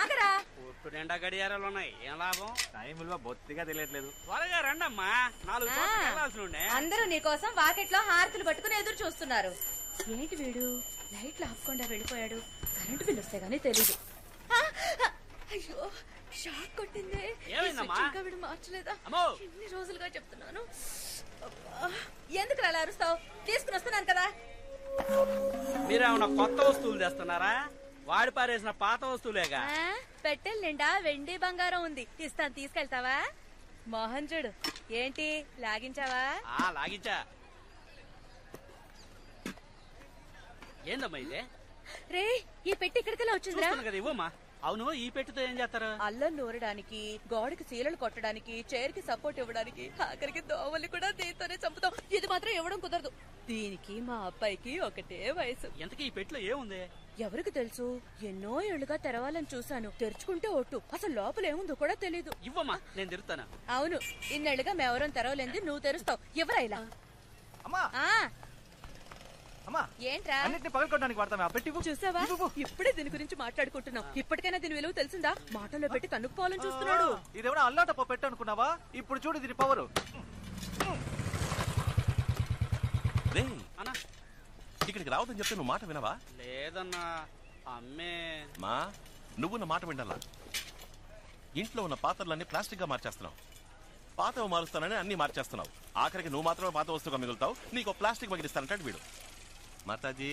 ఆగరా. పొట్టు నిండా గడియారాలు ఉన్నాయి, ఏం లాభం? టైం విలువ బొత్తిగా తెలియట్లేదు. త్వరగా రండమ్మా, 4 చోట్ల వెళ్ళాల్సి ఉండే. అందరూ నీకోసం వాకెట్లో హారతులు పట్టుకుని ఎదురు చూస్తున్నారు. ఏంటి వీడు లైట్లు ఆపకుండా వెళ్ళిపోయాడు? కరెంటు బిల్లు వస్తే గానీ తెలీదు. అయ్యో షాక్ కొట్టిందే. ఏమైందమ్మా? ఇంకా వీడు మార్చలేదా? అమ్మో, ఎన్ని రోజులుగా చెప్తున్నాను. ఎందుకు అలా అరుస్తావు? తీసుకుని వస్తున్నాను కదా. మీరేమన్నా కొత్త వస్తువులు తెస్తున్నారా? వాడి పారేసిన పాత వస్తువులేగా. పెట్టెల నిండా వెండి బంగారం ఉంది, ఇస్తాను, తీసుకెళ్తావా? మోహన్ చూడు, ఏంటి లాగించావా? లాగించా. ఏందమ్మా ఇదే? రే, ఈ పెట్టి ఇక్కడికెలా వచ్చిందిరా? కదా, ఇవ్వమ్మా. అవును, ఈ పెట్టితో ఏం చేస్తారు? అల్లం నూరడానికి, గోడకి సీలలు కొట్టడానికి, చైర్ కి సపోర్ట్ ఇవ్వడానికి, ఆఖరికి దోవల్ని కూడా దీంతోనే చంపుతాం. ఇది మాత్రం ఇవ్వడం కుదరదు. దీనికి మా అబ్బాయికి ఒకటే వయసు. ఎంతకీ ఈ పెట్టిలో ఏముంది? ఎవరికి తెలుసు? ఎన్నో ఏళ్లుగా తెరవాలని చూశాను, తెరుచుకుంటే ఒట్టు. అసలు లోపల ఏముందో కూడా తెలీదు. ఇవ్వమ్మా, నేను తెరుస్తాను. అవును, ఇన్నేళ్లుగా మేవరం తెరవలేంది, నువ్వు తెరుస్తావు. ఎవరా ఇలా? ఏంట్రా? అన్నిటిని పగలకొట్టడానికి వాడతాను. ఆ పెట్టి చూసావా, ఇప్పుడే దీని గురించి మాట్లాడుకుంటున్నాం. ఇప్పటికైనా దీని విలువ తెలిసిందా? మాటల్లో పెట్టి తన్నుకుపోవాలని చూస్తున్నాడు. ఇదేమన్నా అల్లాటప్ప పెట్టు అనుకున్నావా? ఇప్పుడు చూడు దీని పవరు. ఇక్కడికి రావద్దని చెప్తే నువ్వు మాట వినవా? లేదన్నా, అమ్మే. మా నువ్వు నా మాట వినాలా? ఇంట్లో ఉన్న పాత్రలన్నీ ప్లాస్టిక్ గా మార్చేస్తున్నావు. పాతవి మారుస్తానని అన్ని మార్చేస్తున్నావు. ఆఖరికి నువ్వు మాత్రమే పాత వస్తువుగా మిగులుతావు. నీకు ప్లాస్టిక్ మగిలిస్తానంటాడు వీడు. మాతాజీ,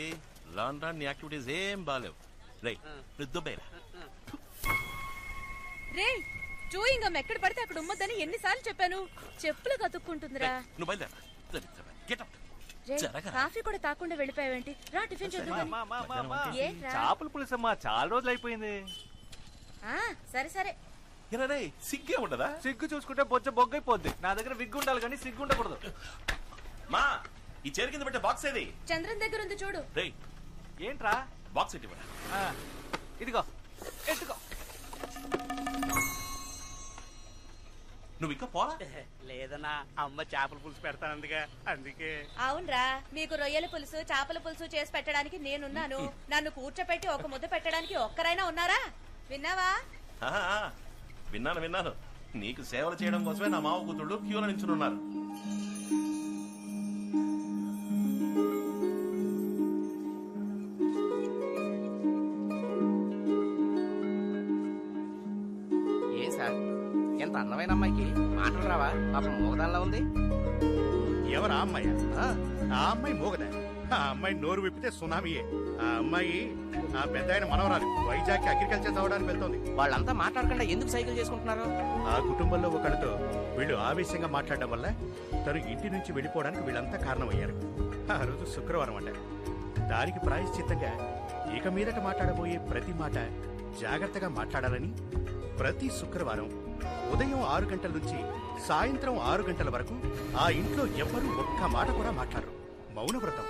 రాన్ రాన్ నీ యాక్టివిటీస్ ఏం బాలేవు. రే దుబ్బేరా. రే, చూయింగం ఎక్కడ పడితే అక్కడ ఉమ్మద్దని ఎన్నిసార్లు చెప్పాను? చెప్పులు కతుక్కుంటుందిరా. నువ్వు బయలుదేరా. కాఫీ కూడా తాకుండా వెళ్ళిపోయావేంటి? రా, టిఫిన్ చేద్దాం. చేపల పులుసమ్మా, చాలా రోజులు అయిపోయింది. సరే సరే. సిగ్గే ఉండదా? సిగ్గు చూసుకుంటే బొచ్చ బొగ్గైపోద్ది. నా దగ్గర విగ్గు ఉండాలి కానీ సిగ్గు ఉండకూడదు. మా ఈ చైర్ కింద పెట్టే బాక్స్ ఏది? చంద్రన్ దగ్గర ఉంది చూడు. ఏంట్రా బాక్స్ ఎట్టి? ఇదిగో ఎట్టుకో. నువ్వు ఇంకా పోలా? లేదన్నా, అమ్మ చేపల పులుసు పెడతానందుగా, అందుకే. అవునరా, మీకు రొయ్యల పులుసు, చేపల పులుసు చేసి పెట్టడానికి నేనున్నాను. నన్ను కూర్చోపెట్టి ఒక ముద్ద పెట్టడానికి ఒక్కరైనా ఉన్నారా? విన్నావా? విన్నాను. నీకు సేవలు చేయడం కోసమే నా మావ కూతుళ్ళు క్యూలో నించున్నారు. ఏ సార్, ఎంత అందమైన అమ్మాయికి మాటలు రావా? పాపం మూగదానిలా ఉంది. ఎవరా అమ్మాయి? ఆ అమ్మాయి మూగదా? ఆ అమ్మాయి నోరు విప్పితే సునామీయే. ఆ అమ్మాయి ఆ పెద్ద ఆయన మనవరాలు. వైజాగ్ అగ్రికల్చర్ చదవడానికి వెళ్తోంది. వాళ్ళంతా మాట్లాడకుండా ఎందుకు సైకిల్ చేసుకుంటున్నారు? ఆ కుటుంబంలో ఒకళ్ళతో వీళ్ళు ఆవేశంగా మాట్లాడడం వల్ల తను ఇంటి నుంచి వెళ్ళిపోవడానికి వీళ్ళంతా కారణమయ్యారు. ఆ రోజు శుక్రవారం అంట. దానికి ప్రాయశ్చిత్తంగా ఇక మీదట మాట్లాడబోయే ప్రతి మాట జాగ్రత్తగా మాట్లాడాలని ప్రతి శుక్రవారం ఉదయం 6 గంటల నుంచి సాయంత్రం 6 గంటల వరకు ఆ ఇంట్లో ఎవ్వరూ ఒక్క మాట కూడా మాట్లాడరు. మౌనవ్రతం.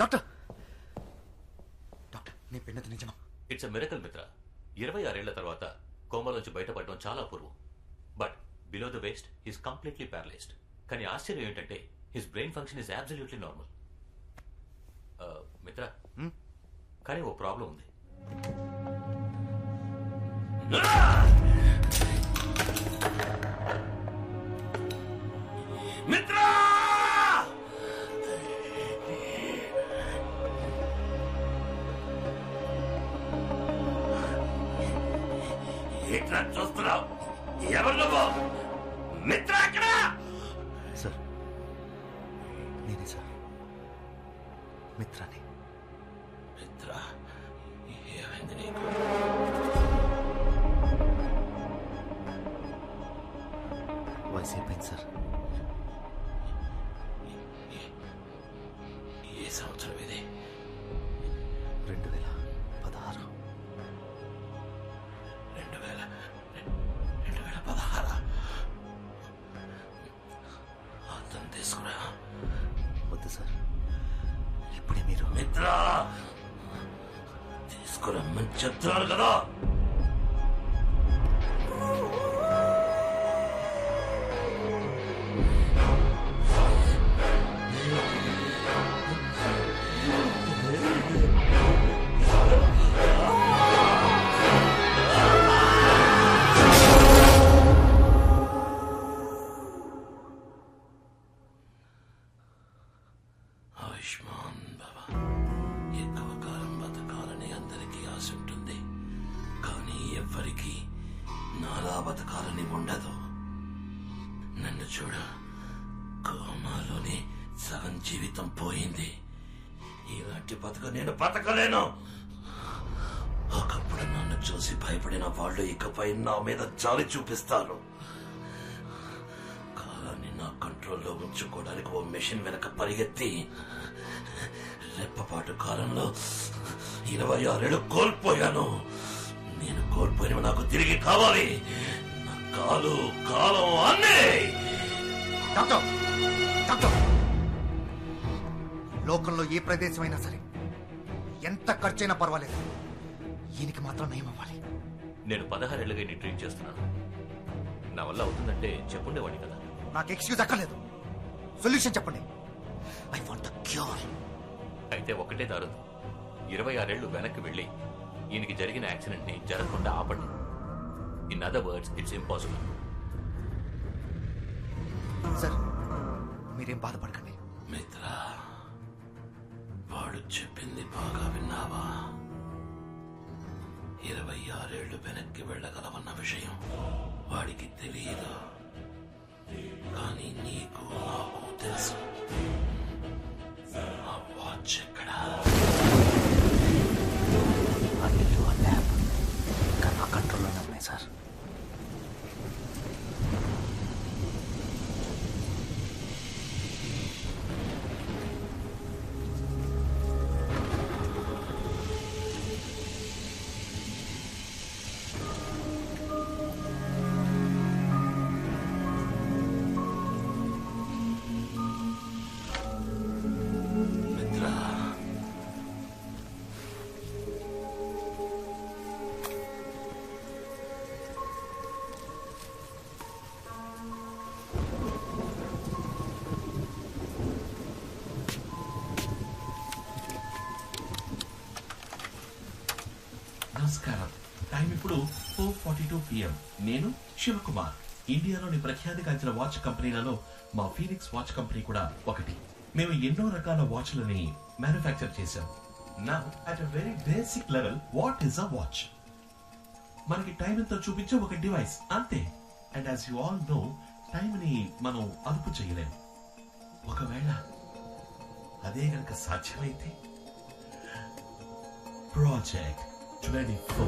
డాక్టర్ డాక్టర్ నేను పిన్నది నిజమా? ఇట్స్ అ మిరకల్ మిత్ర. 26 ఏళ్ల తర్వాత కోమాలోంచి బయటపడడం చాలా అపూర్వం. But below the waist he's completely paralysed. కానీ ఆశ్చర్యం ఏంటంటే his brain function is absolutely normal. మిత్ర, కానీ ఓ ప్రాబ్లం ఉంది. మిత్ర, చూస్తున్నావు? ఎవరు నువ్వు? మిత్ర అక్కడ? సార్ నేనే సార్, మిత్రాని. మిత్ర, ఏమైంది నీకు? వయసు అయిపోయింది సార్. ఏ సంవత్సరం ఇది? 2016. 2016. అర్థం తీసుకురా. వద్దు సార్, ఇప్పుడే మీరు. మిత్ర, తీసుకురమ్మని చెప్తున్నాను కదా. ఆయుష్మాన్ భవ. ఎక్కువ కాలం బతకాలని అందరికీ ఆశ ఉంటుంది, కానీ ఎవ్వరికీ నాలా బతకాలని ఉండదు. నన్ను చూడ, కోమాలోనే సగం జీవితం పోయింది. ఇలాంటి బతుక నేను బతకలేను. ఒకప్పుడు నన్ను చూసి భయపడిన వాళ్ళు ఇకపై నా మీద జాలి చూపిస్తారు. కాలాన్ని నా కంట్రోల్లో ఉంచుకోవడానికి ఓ మెషిన్ వెనక పరిగెత్తి రెప్పపాటు కాలంలో 26 ఏళ్ళు కోల్పోయాను. నేను కోల్పోయినవి నాకు తిరిగి కావాలి. నా కాలు, కాలం అన్నీ. డాక్టర్ డాక్టర్, లోకంలో ఏ ప్రదేశమైనా సరే ఎంత ఖర్చైనా పర్వాలేదు, ఈయనకి మాత్రం నయం అవ్వాలి. నేను 16 ఏళ్ళుగా నీ ట్రీట్ చేస్తున్నాను. నా వల్ల అవుతుందంటే చెప్పుండేవాడిని కదా. నాకు ఎక్స్క్యూజ్ అక్కర్లేదు, సొల్యూషన్ చెప్పండి. I want the cure. అయితే ఒకటే దారు, 26 ఏళ్లు వెనక్కి వెళ్ళి ఈయనకి జరిగిన యాక్సిడెంట్ ని జరగకుండా ఆపండి. In other words, it's impossible. Sir మీరేం బాధపడకండి. మిత్ర, వాడు చెప్పింది బాగా విన్నావా? 26 ఏళ్లు వెనక్కి వెళ్ళగలవన్న విషయం వాడికి తెలియదు, కానీ నీకు నాకు తెలుసు. ఆ వాచ్ ఎక్కడా? నా కంట్రోల్లోనే ఉన్నాయి సార్. నమస్కారం. టైం ఇప్పుడు 4:42 PM. నేను శివకుమార్. ఇండియాలోని ప్రఖ్యాతిగాంచిన వాచ్ కంపెనీలలో మా ఫీనిక్స్ వాచ్ కంపెనీ కూడా ఒకటి. మేము ఎన్నో రకాల వాచ్లని మ్యానుఫ్యాక్చర్ చేశాం. Now at a very basic level, what is a watch? మనకి టైం ఎంతో చూపించే ఒక డివైస్ అంతే. And as you all know, time ని మనం అదుపు చేయలేము. ఒకవేళ అదే గనక సాధ్యమైతే ప్రాజెక్ట్ 24.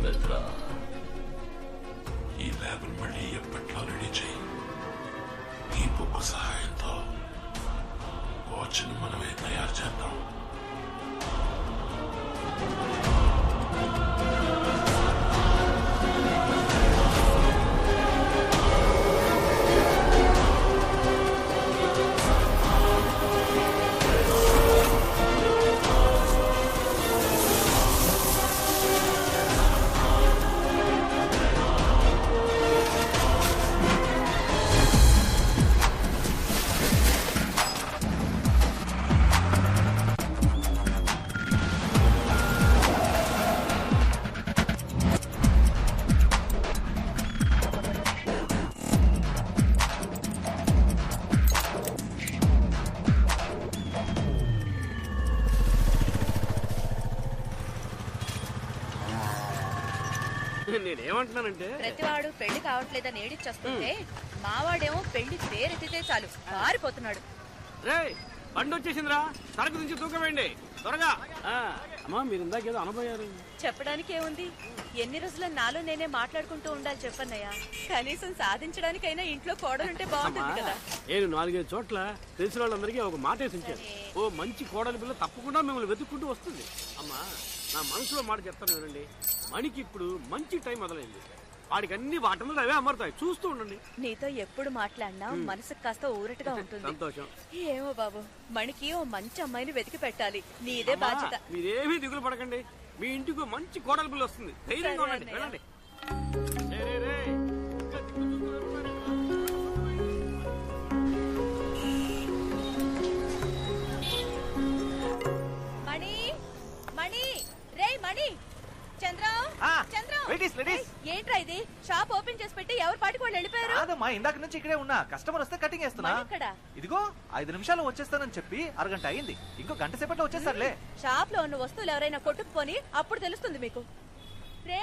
మిత్ర, ఈ ల్యాబ్ మళ్ళీ ఎప్పట్లో రెడీ చేయి. ఈ బుక్ అమ్మ సహాయంతో వాచ్ని మనమే తయారు చేద్దాం. నేనేమంటున్నానంటే ప్రతివాడు పెళ్లి కావట్లేదని ఏడిచ్చేస్తుంటే మావాడేమో పెళ్లి పేరెత్తితే చాలు మారిపోతున్నాడు. రే బండి వచ్చేసిందిరా, సరుకు నుంచి తూకవేయండి త్వరగా. అమ్మా మీరు ఇందాకేదో అనబోయారు. చెప్పడానికి ఏముంది, ఎన్ని రోజుల నాలో నేనే మాట్లాడుకుంటూ ఉండాలి చెప్పన్నయ్య. కనీసం సాధించడానికైనా ఇంట్లో కోడలుంటే బాగుంటుంది కదా. నేను 4-5 చోట్ల తెలిసిన వాళ్ళందరికీ ఒక మాట వేసి ఉంచాను. ఓ మంచి కోడలి పిల్ల తప్పకుండా మిమ్మల్ని వెతుక్కుంటూ వస్తుంది. అమ్మా నా మనసులో మాట చెప్తాను వినండి, మణికి ఇప్పుడు మంచి టైం మొదలైంది. వాడికి అన్ని వాటంలో అవే అమరుతాయి, చూస్తూ ఉండండి. నీతో ఎప్పుడు మాట్లాడినా మనసుకు కాస్త ఊరటగా ఉంటుంది. సంతోషం. ఏమో బాబు, మణికి ఓ మంచి అమ్మాయిని వెతికి పెట్టాలి, నీదే బాధ్యత. మీరేమీ దిగులు పడకండి, మీ ఇంటికి మంచి కోడలి పిల్ల వస్తుంది. ధైర్యంగా ఉండండి, వెళ్ళండి. మణి మణి రే మణి, చంద్రం చంద్రం, ఏంట్రా ఇది? షాప్ ఓపెన్ చేసి పెట్టి ఎవరు పాటికి వాళ్ళు వెళ్ళిపోయారు? కాదమ్మా, ఇందాక నుంచి ఇక్కడే ఉన్నా. కస్టమర్ వస్తే కటింగ్ వేస్తున్నా. ఇదిగో 5 నిమిషాలు వచ్చేస్తానని చెప్పి అరగంట అయింది. ఇంకో గంట సేపట్లో వచ్చేస్తారులే. షాప్ లో ఉన్న వస్తువులు ఎవరైనా కొట్టుకుపోని అప్పుడు తెలుస్తుంది మీకు. రే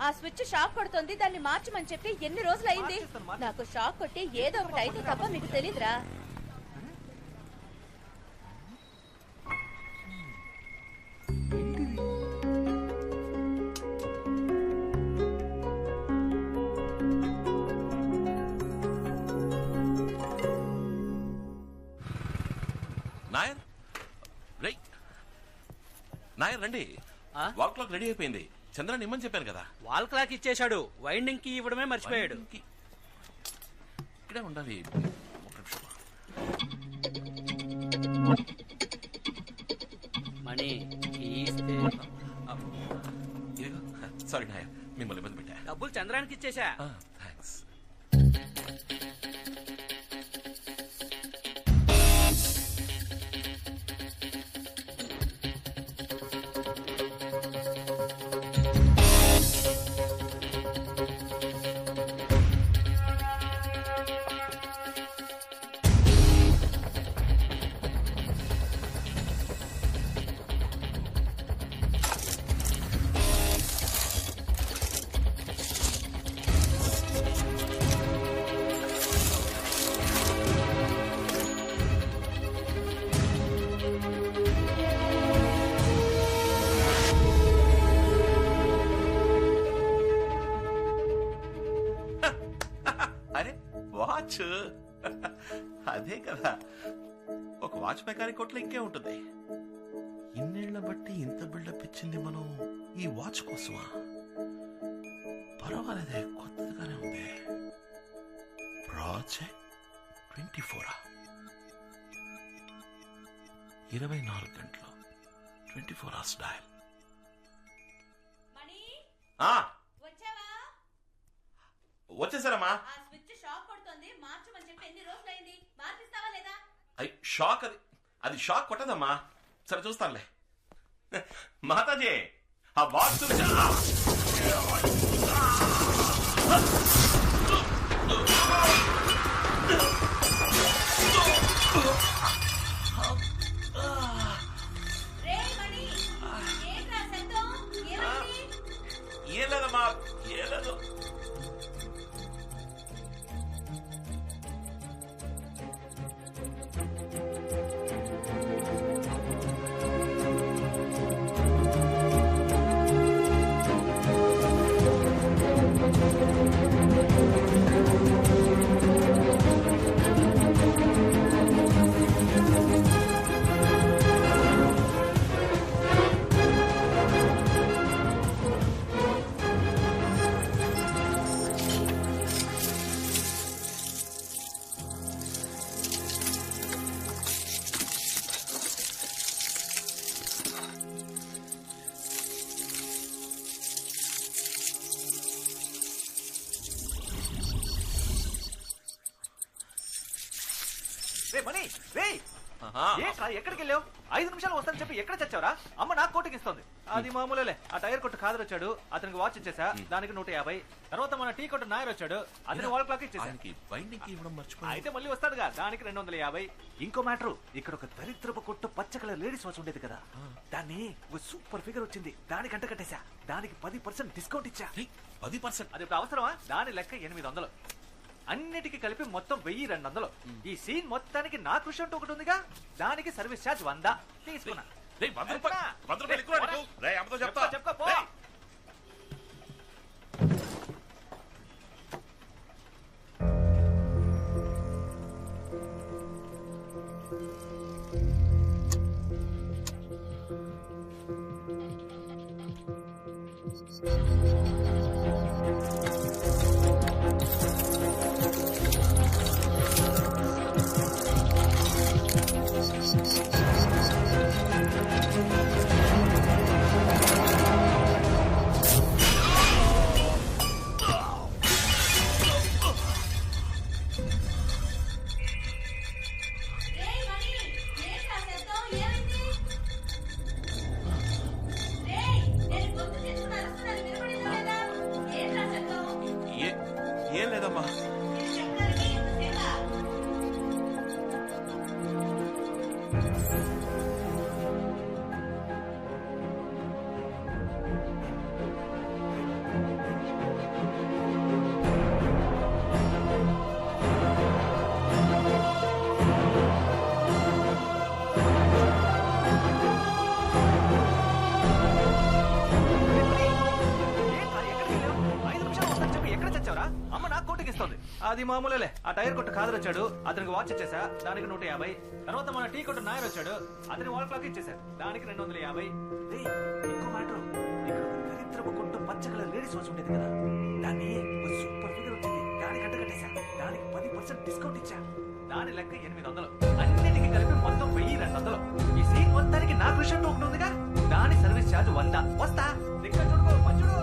ఆ స్విచ్ షాక్ కొడుతుంది, దాన్ని మార్చమని చెప్పి ఎన్ని రోజులు అయింది. నాకు షాక్ కొట్టి ఏదో ఒకటి అయితే తప్ప మీకు తెలీదురా. నాయర్ నాయర్ రండి, వాల్ క్లాక్ రెడీ అయిపోయింది. చంద్రాన్ని ఇమ్మని చెప్పాను కదా. వాల్ క్లాక్ ఇచ్చేశాడు, వైండింగ్ కి ఇవ్వడమే మర్చిపోయాడు. ఇక్కడే ఉండాలి. మణి సారీ నాయర్, మిమ్మల్ని ఇబ్బంది పెట్టా. డబ్బులు చంద్రానికి ఇచ్చేశా. థ్యాంక్స్. వాచ్ అదే కదా, ఒక వాచ్ మెకానిక్ కొట్లో ఇంకే ఉంటుంది. ఇన్నేళ్ల బట్టి ఇంత బిల్డప్ ఇచ్చింది మనం ఈ వాచ్ కోసమా? పర్వాలేదే, కొత్తగానే ఉంది. ప్రాజెక్ట్ 24 24 గంటలు 24 hours డయల్. వచ్చేసారమ్మా. షాక్ అది షాక్ కొట్టదమ్మా. సరే చూస్తానులే. మాతాజీ ఆ బాక్స్ ఏం లేదమ్మా, ఏం లేదు. రే మణి రే ఏంట్రా ఎక్కడికి వెళ్ళావు 5 నిమిషాలు వస్తానని చెప్పి ఎక్కడ చచ్చావురా అమ్మ నాకు కోటికి ఇస్తుంది అది మామూలులే ఆ టైర్ కొట్టు ఖాదర్ వచ్చాడు అతనికి వాచ్ ఇచ్చేసా దానికి 150 తర్వాత మన టీ కొట్టు నాయర్ వచ్చాడు అతని వాల్ క్లాక్ ఇచ్చేసా అయితే మళ్ళీ వస్తాడుగా దానికి 250 ఇంకో మ్యాటర్ ఇక్కడ ఒక దరిద్రపు కొట్టు పచ్చ కలర్ లేడీస్ వాచ్ ఉండేది కదా దాన్ని ఒక సూపర్ ఫిగర్ వచ్చింది దానికి అంట కట్టేశా దానికి 10% డిస్కౌంట్ ఇచ్చా 10%? అది ఇప్పుడు అవసరమా దాని లెక్క 800 అన్నిటికీ కలిపి మొత్తం 1200 ఈ సీన్ మొత్తానికి నా కృషి అంటూ ఒకటి ఉందిగా దానికి సర్వీస్ ఛార్జ్ 100 తీసుకున్నా చెప్తా పో ఏం లేదమ్మా. అది మామూలులే ఆ టైర్ కొట్టు ఖాదర్ వచ్చాడు అతనికి వాచ్ ఇచ్చేసా దానికి 150 తర్వాత మన టీ కొట్టు నాయర్ వచ్చాడు అతని వాల్ క్లాక్ ఇచ్చేసా దానికి 250 ఇంకో మ్యాటర్ ఇక్కడ ఒక దరిద్రపు కొట్టు పచ్చ కలర్ లేడీస్ వాచ్ ఉండేది కదా దాన్ని ఒక సూపర్ ఫిగర్ వచ్చింది దానికి అంట కట్టేశా దానికి 10% డిస్కౌంట్ ఇచ్చా దాని లెక్క 800 అన్నిటికీ కలిపి మొత్తం 1200 ఈ సీన్ మొత్తానికి నా కృషి అంటూ ఒకటి ఉందిగా దాని సర్వీస్ ఛార్జ్ 100 వస్తా ఇక్కడ చూడుకో మంచుడు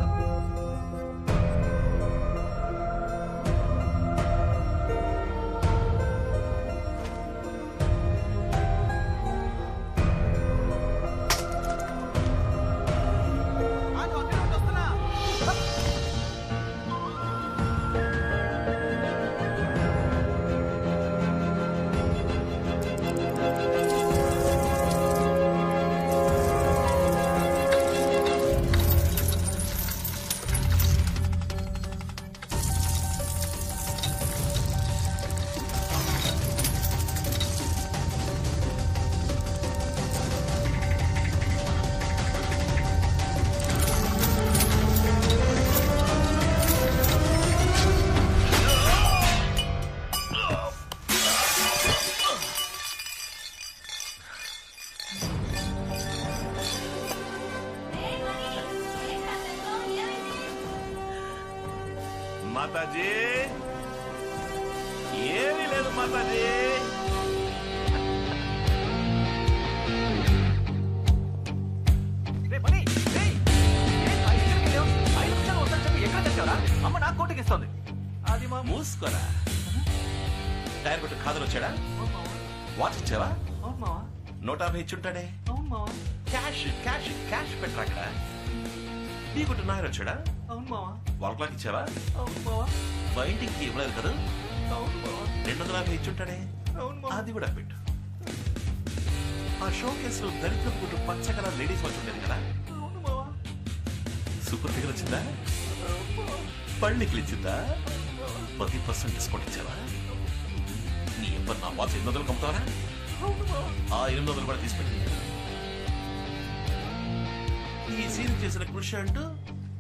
మాతాజీ ఏమీ లేదు మాతాజీ. అమ్మ నాకు కోటికి ఇస్తుంది అది మా మూసుకోరా. టైర్ కొట్టు ఖాదర్ వచ్చాడా వాచ్ ఇచ్చావా 150 ఇచ్చుంటాడే క్యాష్ క్యాష్ క్యాష్ పెట్టరా అక్కడ. నీ కొట్టు నాయర్ వచ్చాడా వాల్ క్లాక్ ఇచ్చావా బయటికి ఇవ్వలేదు కదా 250 ఇచ్చుంటాడే అది కూడా పెట్టు. ఆ షో కేసులో దరిద్రపు కొట్టు పచ్చ కలర్ లేడీస్ వాచ్ ఉండేది కదా సూపర్ ఫిగర్ వచ్చిందా పళ్ళికి ఇచ్చిందా 10% డిస్కౌంట్ ఇచ్చావా నీ ఎప్పుడు నా వాచ్ 800 కమ్ముతావా ఆ 800 కూడా తీసుకెళ్ళి ఈ సీన్ చేసిన కృషి అంటూ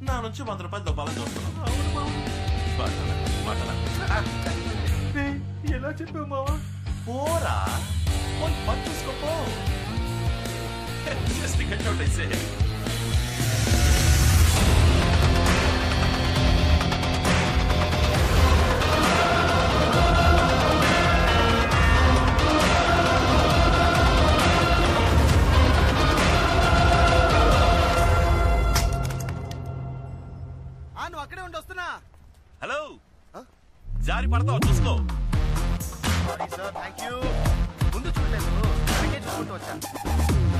నా నుంచి 100 రూపాయలు దొబ్బాలని చూస్తున్నాను. ఎలా చెప్పావు మావా పోరా పోయి పని చూసుకోపో జస్ట్ గెట్ అవుట్ అయితే నువ్వు అక్కడే ఉండి వస్తున్నా. హలో జారి పడతావు చూసుకో. Sorry sir thank you. అనుకుంటూ వచ్చా